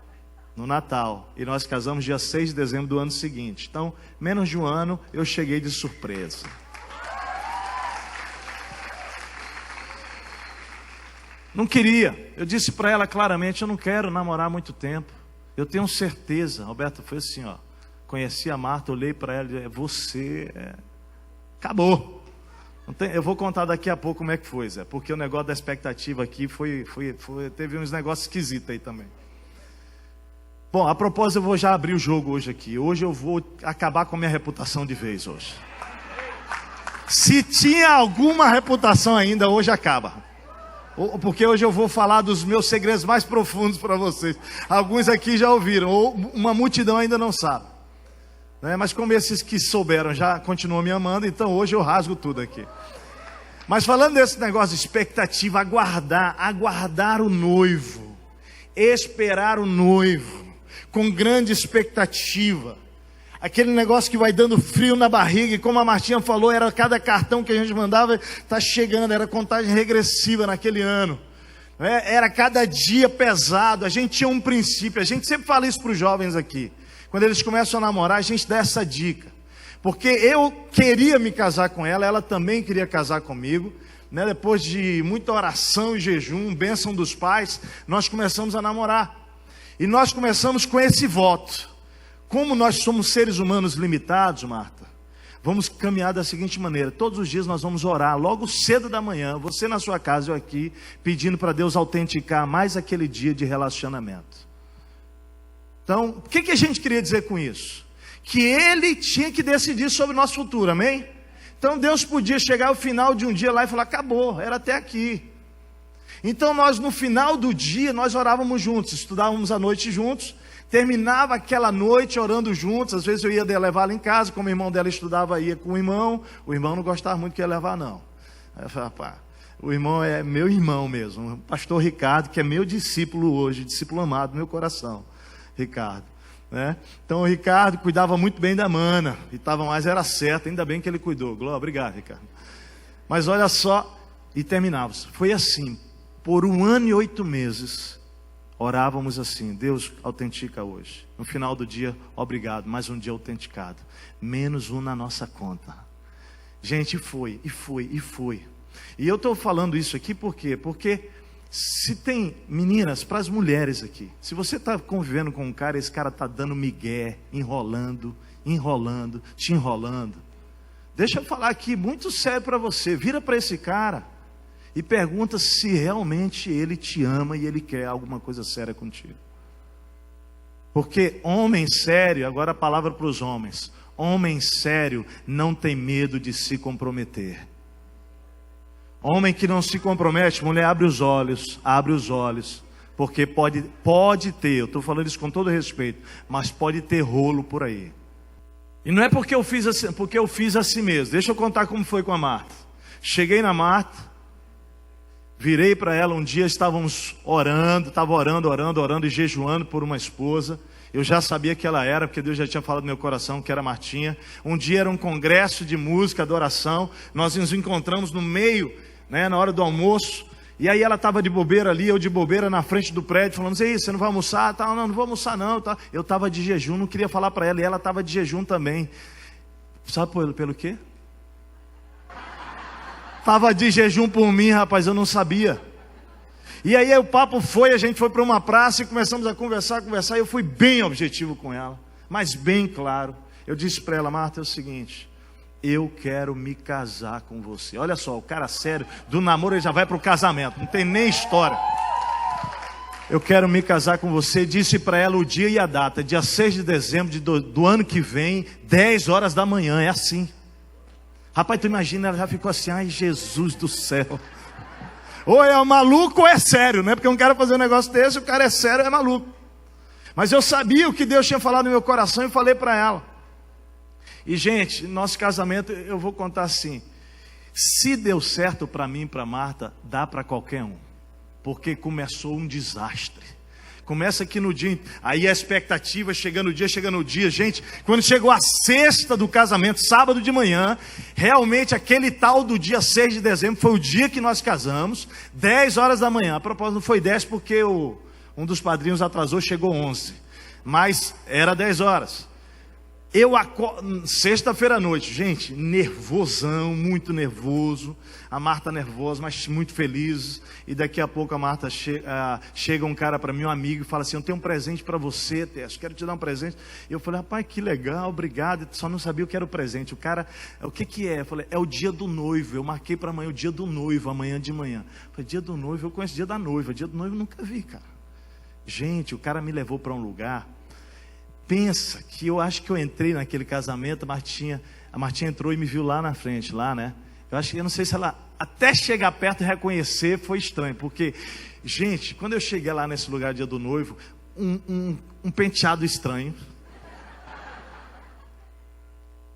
No Natal. E nós casamos dia 6 de dezembro do ano seguinte. Então, menos de 1 ano, eu cheguei de surpresa. Não queria. Eu disse para ela claramente, eu não quero namorar muito tempo. Eu tenho certeza. Roberto, foi assim, ó. Conheci a Marta, olhei para ela e disse, você... Acabou. Eu vou contar daqui a pouco como é que foi, Zé. Porque o negócio da expectativa aqui teve uns negócios esquisitos aí também. Bom, a propósito, eu vou já abrir o jogo hoje aqui. Hoje eu vou acabar com a minha reputação de vez hoje. Se tinha alguma reputação ainda, hoje acaba. Porque hoje eu vou falar dos meus segredos mais profundos para vocês. Alguns aqui já ouviram, ou uma multidão ainda não sabe. Mas como esses que souberam já continuam me amando, então hoje eu rasgo tudo aqui. Mas falando desse negócio de expectativa, aguardar o noivo, esperar o noivo, com grande expectativa. Aquele negócio que vai dando frio na barriga, e como a Martinha falou, era cada cartão que a gente mandava, está chegando, era contagem regressiva naquele ano. Era cada dia pesado, a gente tinha um princípio, a gente sempre fala isso para os jovens aqui. Quando eles começam a namorar, a gente dá essa dica. Porque eu queria me casar com ela, ela também queria casar comigo. Depois de muita oração e jejum, bênção dos pais, nós começamos a namorar. E nós começamos com esse voto. Como nós somos seres humanos limitados, Marta, vamos caminhar da seguinte maneira. Todos os dias nós vamos orar, logo cedo da manhã, você na sua casa, eu aqui, pedindo para Deus autenticar mais aquele dia de relacionamento. Então, o que a gente queria dizer com isso? Que Ele tinha que decidir sobre o nosso futuro, amém? Então Deus podia chegar ao final de um dia lá e falar, acabou, era até aqui. Então nós no final do dia, nós orávamos juntos, estudávamos à noite juntos, terminava aquela noite orando juntos, às vezes eu ia levá-la em casa, como o irmão dela estudava, ia com o irmão não gostava muito que ia levar não. Aí eu falei, pá, o irmão é meu irmão mesmo, o pastor Ricardo, que é meu discípulo hoje, discípulo amado do meu coração. Ricardo, Então o Ricardo cuidava muito bem da mana, e estava mais, era certo, ainda bem que ele cuidou, glória, obrigado Ricardo. Mas olha só, e terminávamos, foi assim, por 1 ano e 8 meses, orávamos assim, Deus autentica hoje, no final do dia, obrigado, mais um dia autenticado, menos um na nossa conta. Gente, foi, e eu estou falando isso aqui por quê? Porque se tem meninas, para as mulheres aqui, se você está convivendo com um cara, esse cara está dando migué, enrolando, te enrolando, deixa eu falar aqui muito sério para você, vira para esse cara e pergunta se realmente ele te ama e ele quer alguma coisa séria contigo. Porque homem sério, agora a palavra para os homens, homem sério não tem medo de se comprometer. Homem que não se compromete, mulher, abre os olhos, porque pode ter, eu estou falando isso com todo respeito, mas pode ter rolo por aí. E não é porque eu fiz assim mesmo, deixa eu contar como foi com a Marta. Cheguei na Marta, virei para ela um dia, estava orando e jejuando por uma esposa, Eu já sabia que ela era, porque Deus já tinha falado no meu coração que era Martinha. Um dia era um congresso de música, adoração. Nós nos encontramos no meio, né, na hora do almoço. E aí ela estava de bobeira ali, eu de bobeira na frente do prédio, falando: "Ei, você não vai almoçar?" Tá, "Não, não vou almoçar não." Tá. Eu estava de jejum, não queria falar para ela, e ela estava de jejum também. Sabe pelo quê? Estava de jejum por mim, rapaz, eu não sabia. E aí o papo foi, a gente foi para uma praça e começamos a conversar, e eu fui bem objetivo com ela, mas bem claro. Eu disse para ela: "Marta, é o seguinte, eu quero me casar com você." Olha só, o cara sério, do namoro ele já vai para o casamento, não tem nem história. "Eu quero me casar com você." Disse para ela o dia e a data, dia 6 de dezembro do ano que vem, 10 horas da manhã, é assim. Rapaz, tu imagina, ela já ficou assim: "Ai, Jesus do céu. Ou é maluco ou é sério, né? Porque eu não quero fazer um negócio desse, o cara é sério, é maluco." Mas eu sabia o que Deus tinha falado no meu coração e falei para ela. E, gente, nosso casamento, eu vou contar assim: se deu certo para mim e para Marta, dá para qualquer um. Porque começou um desastre. Começa aqui no dia, aí a expectativa, chegando o dia, gente, quando chegou a sexta do casamento, sábado de manhã, realmente aquele tal do dia 6 de dezembro, foi o dia que nós casamos, 10 horas da manhã. A propósito, não foi 10 porque um dos padrinhos atrasou, chegou 11, mas era 10 horas. Sexta-feira à noite, gente, nervosão, muito nervoso. A Marta nervosa, mas muito feliz. E daqui a pouco a Marta chega um cara para mim, um amigo, e fala assim: "Eu tenho um presente para você, Tess, quero te dar um presente." E eu falei: "Rapaz, que legal, obrigado." Só não sabia o que era o presente. O cara: "O que é?" Eu falei: "É o dia do noivo. Eu marquei para amanhã o dia do noivo, amanhã de manhã." Eu falei: "Dia do noivo, eu conheço dia da noiva. Dia do noivo eu nunca vi, cara." Gente, o cara me levou para um lugar. Pensa que eu acho que eu entrei naquele casamento, a Martinha entrou e me viu lá na frente, lá, né? Eu não sei se ela, até chegar perto e reconhecer, foi estranho, porque, gente, quando eu cheguei lá nesse lugar, dia do noivo, um penteado estranho,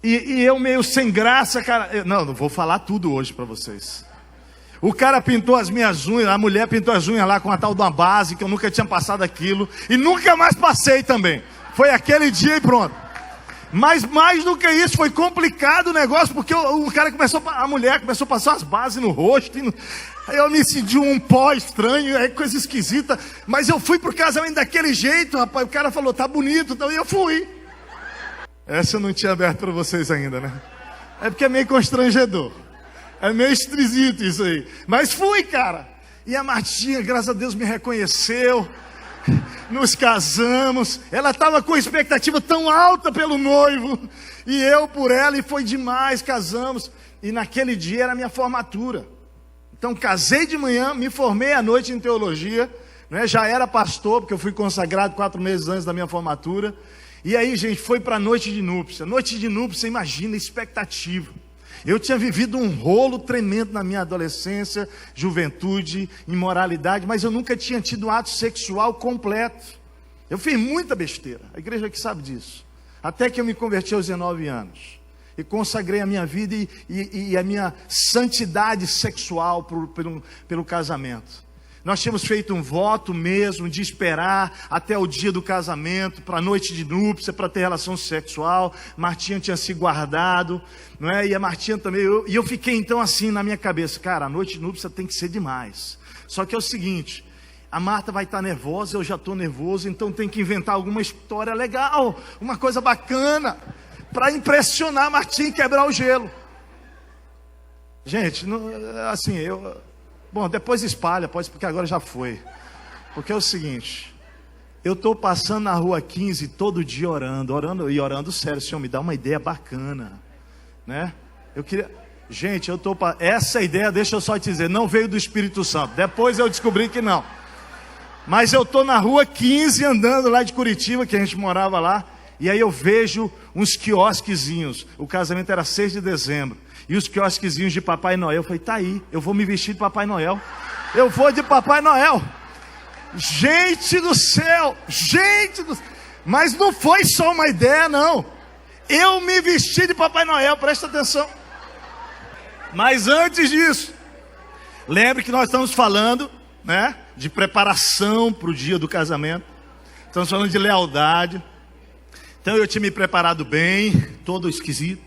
e eu meio sem graça, cara. Não vou falar tudo hoje para vocês. O cara pintou as minhas unhas, a mulher pintou as unhas lá com a tal de uma base, que eu nunca tinha passado aquilo, e nunca mais passei também. Foi aquele dia e pronto. Mas mais do que isso, foi complicado o negócio, porque a mulher começou a passar as bases no rosto. Aí eu me senti um pó estranho, é coisa esquisita. Mas eu fui pro casamento daquele jeito, rapaz. O cara falou: "Tá bonito", então eu fui. Essa eu não tinha aberto para vocês ainda, né? É porque é meio constrangedor. É meio esquisito isso aí. Mas fui, cara. E a Martinha, graças a Deus, me reconheceu. Nos casamos. Ela estava com expectativa tão alta pelo noivo, e eu por ela, e foi demais. Casamos, e naquele dia era a minha formatura. Então casei de manhã, me formei à noite em teologia, né? Já era pastor, porque eu fui consagrado 4 meses antes da minha formatura. E aí, gente, foi para a noite de núpcia. Noite de núpcia, imagina, expectativa. Eu tinha vivido um rolo tremendo na minha adolescência, juventude, imoralidade, mas eu nunca tinha tido um ato sexual completo. Eu fiz muita besteira, a igreja aqui sabe disso. Até que eu me converti aos 19 anos. E consagrei a minha vida e a minha santidade sexual pelo casamento. Nós tínhamos feito um voto mesmo de esperar até o dia do casamento, para a noite de núpcia, para ter relação sexual. Martinha tinha se guardado, não é? E a Martinha também. E eu fiquei então assim na minha cabeça: cara, a noite de núpcia tem que ser demais. Só que é o seguinte: a Marta vai estar nervosa, eu já estou nervoso, então tem que inventar alguma história legal, uma coisa bacana, para impressionar a Martinha e quebrar o gelo. Gente, assim, bom, depois espalha, porque agora já foi. Porque é o seguinte: eu estou passando na rua 15 todo dia orando sério. Senhor, me dá uma ideia bacana, né? Eu queria... Gente, essa ideia, deixa eu só te dizer, não veio do Espírito Santo. Depois eu descobri que não. Mas eu estou na rua 15 andando lá de Curitiba, que a gente morava lá. E aí eu vejo uns quiosquezinhos. O casamento era 6 de dezembro. E os quiosquezinhos de Papai Noel. Eu falei: tá aí, eu vou me vestir de Papai Noel. Eu vou de Papai Noel. Gente do céu, mas não foi só uma ideia, não. Eu me vesti de Papai Noel, presta atenção. Mas antes disso, lembre que nós estamos falando, né, de preparação para o dia do casamento. Estamos falando de lealdade. Então eu tinha me preparado bem, todo esquisito,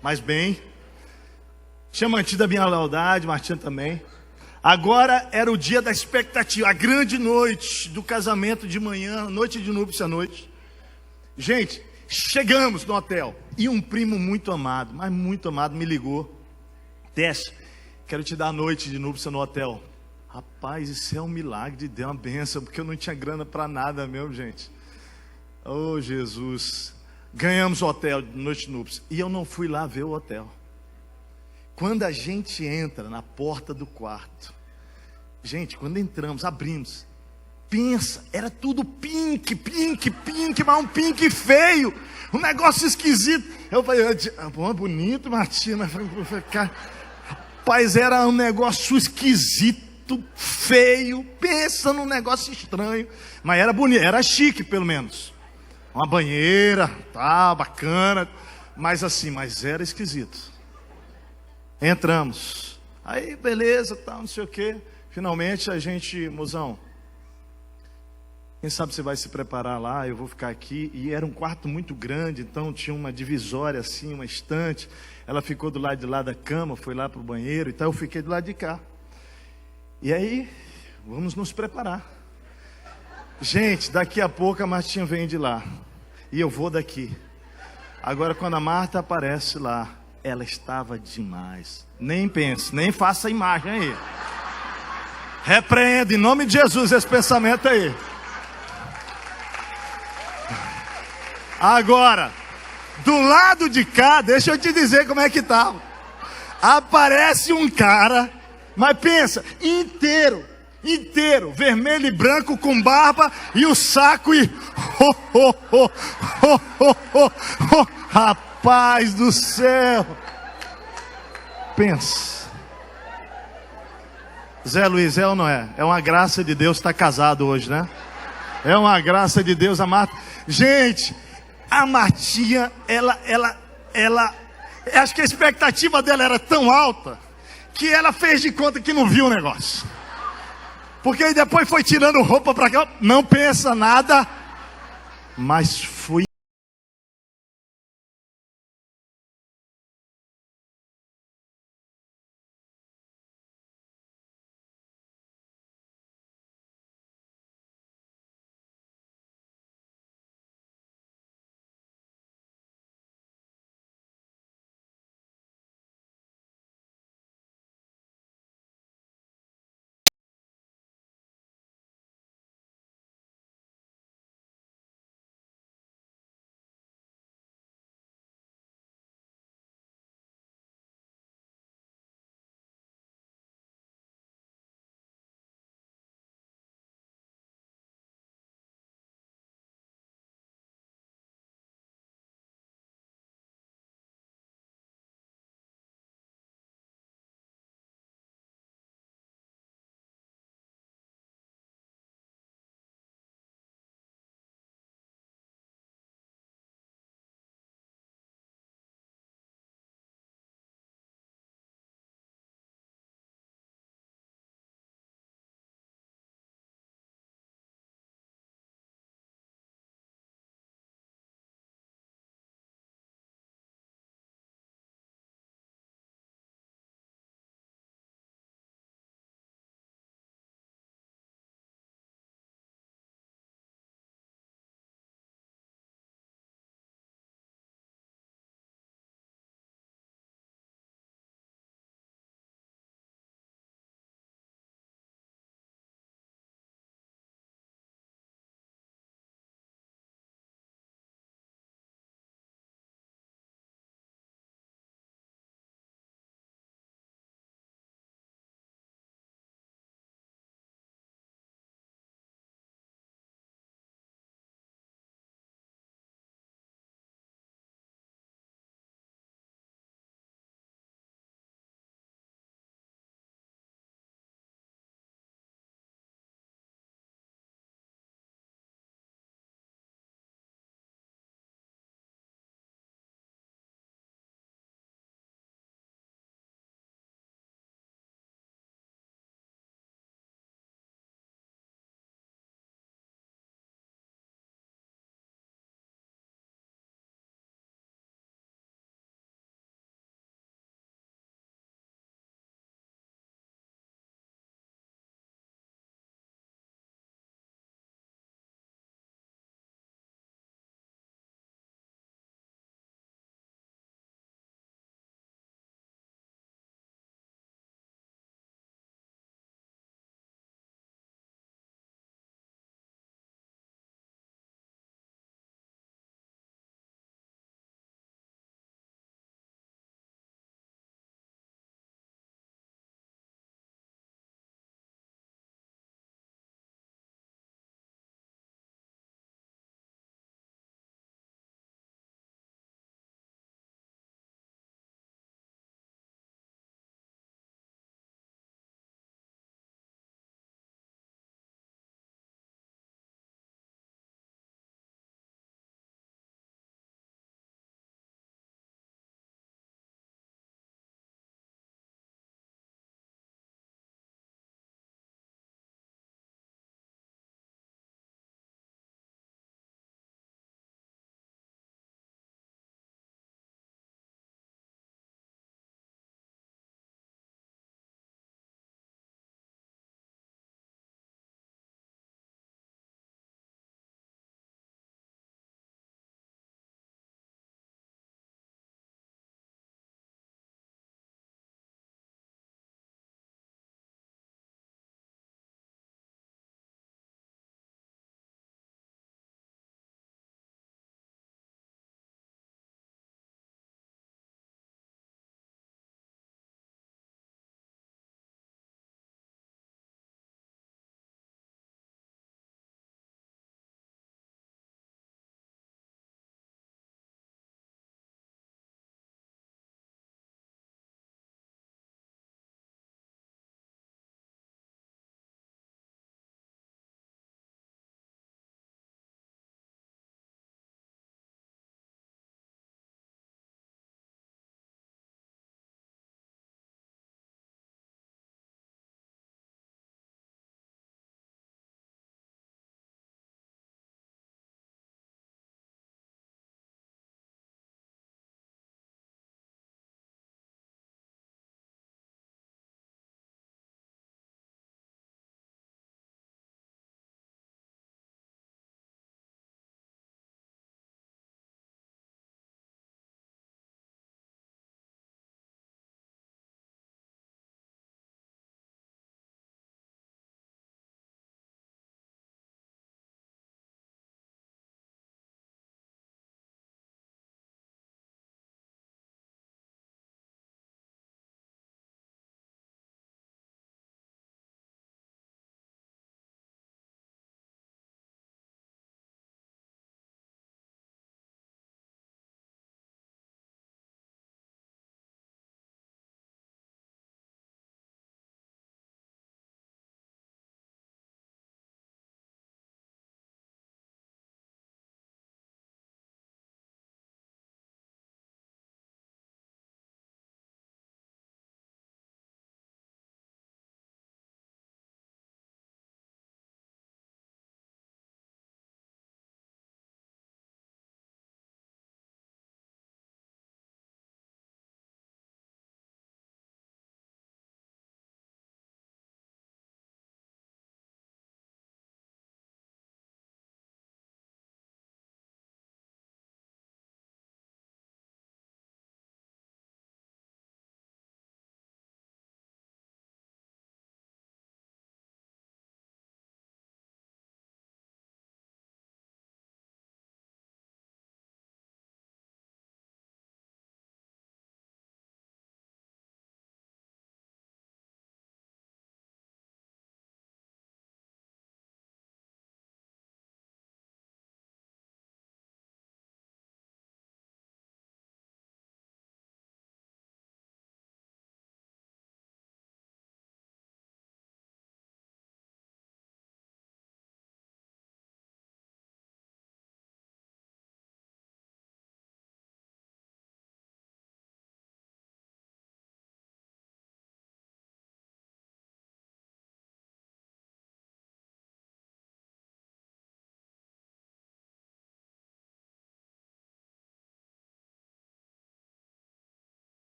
mas bem. Tinha mantido a minha lealdade, Martinha também. Agora era o dia da expectativa, a grande noite do casamento de manhã, noite de núpcias à noite. Gente, chegamos no hotel e um primo muito amado, mas muito amado, me ligou. Teste, quero te dar a noite de núpcia no hotel. Rapaz, isso é um milagre de Deus, uma bênção, porque eu não tinha grana para nada mesmo, gente. Oh, Jesus. Ganhamos o hotel de noite de núpcia. E eu não fui lá ver o hotel. Quando a gente entra na porta do quarto, gente, quando entramos, abrimos, pensa, era tudo pink, mas um pink feio, um negócio esquisito. Eu falei, bonito, Martina, rapaz, era um negócio esquisito, feio, pensa num negócio estranho, mas era bonito, era chique pelo menos, uma banheira, tá, bacana, mas assim, mas era esquisito. Entramos, aí beleza, tal, não sei o que, finalmente a gente, mozão, quem sabe você vai se preparar lá, eu vou ficar aqui. E era um quarto muito grande, então tinha uma divisória assim, uma estante. Ela ficou do lado de lá da cama, foi lá para o banheiro, então eu fiquei do lado de cá. E aí, vamos nos preparar. Gente, daqui a pouco a Martinha vem de lá, e eu vou daqui. Agora quando a Marta aparece lá, ela estava demais. Nem pense, nem faça a imagem aí. Repreenda em nome de Jesus esse pensamento aí. Agora, do lado de cá, deixa eu te dizer como é que estava. Aparece um cara, mas pensa, inteiro, vermelho e branco, com barba e o saco e... Rapaz do céu! Pensa. Zé Luiz, é ou não é? É uma graça de Deus estar casado hoje, né? É uma graça de Deus, a Marta. Gente, a Martinha, ela, acho que a expectativa dela era tão alta, que ela fez de conta que não viu o negócio. Porque aí depois foi tirando roupa para cá, não pensa nada, mas fui